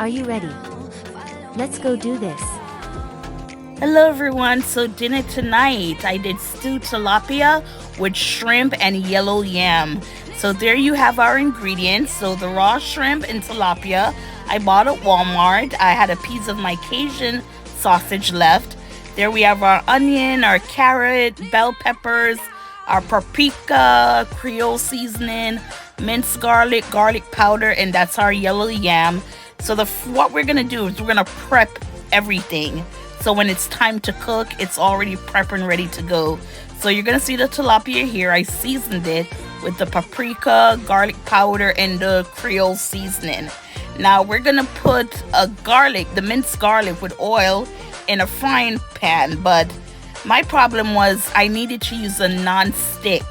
you ready? Let's go do this. Hello everyone, so dinner tonight, I did stewed tilapia with shrimp and yellow yam. So there you have our ingredients. So the raw shrimp and tilapia I bought at Walmart. I had a piece of my Cajun sausage left. There we have our onion, our carrot, bell peppers, our paprika, Creole seasoning, minced garlic, garlic powder, and that's our yellow yam. So what we're gonna do is we're gonna prep everything. So when it's time to cook, it's already prepped and ready to go. So you're gonna see the tilapia here. I seasoned it with the paprika, garlic powder, and the Creole seasoning. Now we're gonna put the minced garlic with oil in a frying pan. But my problem was I needed to use a non-stick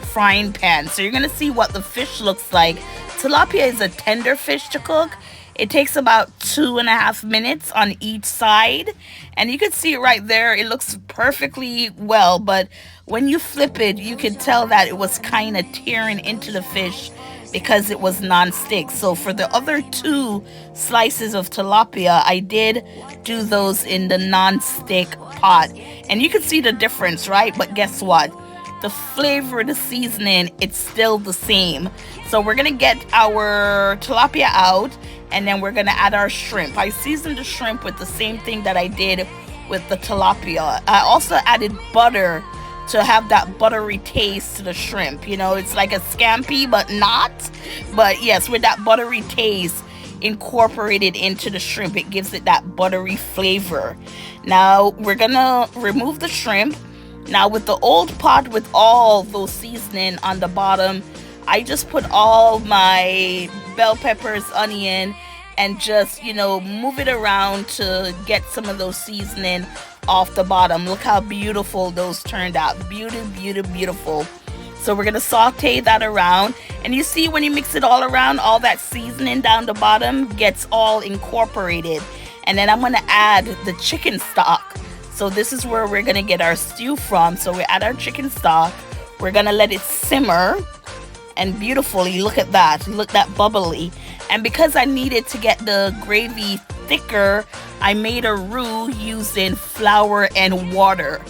frying pan. So you're gonna see what the fish looks like. Tilapia is a tender fish to cook. It takes about 2.5 minutes on each side. And you can see it right there. It looks perfectly well. But when you flip it, you can tell that it was kind of tearing into the fish because it was non-stick. So for the other 2 slices of tilapia, I did do those in the non-stick pot. And you can see the difference, right? But guess what? The flavor, the seasoning, it's still the same. So we're gonna get our tilapia out, and then we're gonna add our shrimp. I seasoned the shrimp with the same thing that I did with the tilapia. I also added butter to have that buttery taste to the shrimp. You know, it's like a scampi, but not. But yes, with that buttery taste incorporated into the shrimp, it gives it that buttery flavor. Now we're gonna remove the shrimp. Now with the old pot with all those seasoning on the bottom, I just put all my bell peppers, onion, and just, move it around to get some of those seasoning off the bottom. Look how beautiful those turned out. Beautiful. So we're going to saute that around. And you see when you mix it all around, all that seasoning down the bottom gets all incorporated. And then I'm going to add the chicken stock. So this is where we're going to get our stew from. So we add our chicken stock. We're going to let it simmer. And beautifully, look at that. Look that bubbly. And because I needed to get the gravy thicker, I made a roux using flour and water.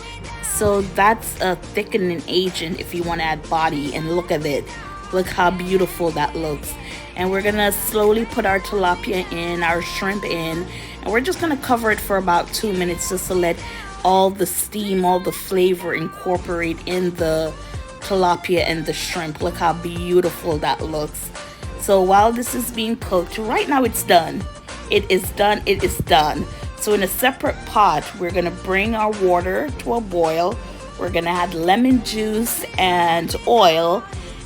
So that's a thickening agent if you want to add body. And look at it. Look how beautiful that looks. And we're going to slowly put our tilapia in, our shrimp in. And we're just going to cover it for about 2 minutes just to let all the steam, all the flavor incorporate in the tilapia and the shrimp. Look how beautiful that looks. So while this is being cooked, right now it's done. It is done. So in a separate pot, we're going to bring our water to a boil. We're going to add lemon juice and oil.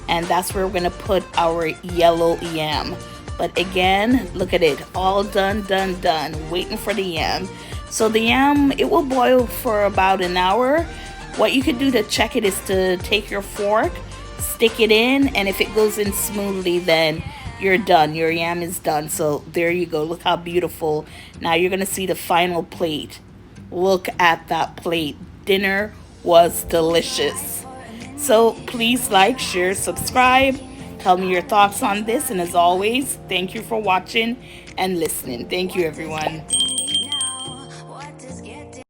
And that's where we're going to put our yellow yam. But again, look at it. All done. Waiting for the yam. So the yam, it will boil for about an hour. What you can do to check it is to take your fork, stick it in, and if it goes in smoothly, then you're done. Your yam is done. So there you go. Look how beautiful. Now you're going to see the final plate. Look at that plate. Dinner was delicious. So please like, share, subscribe. Tell me your thoughts on this. And as always, thank you for watching and listening. Thank you, everyone.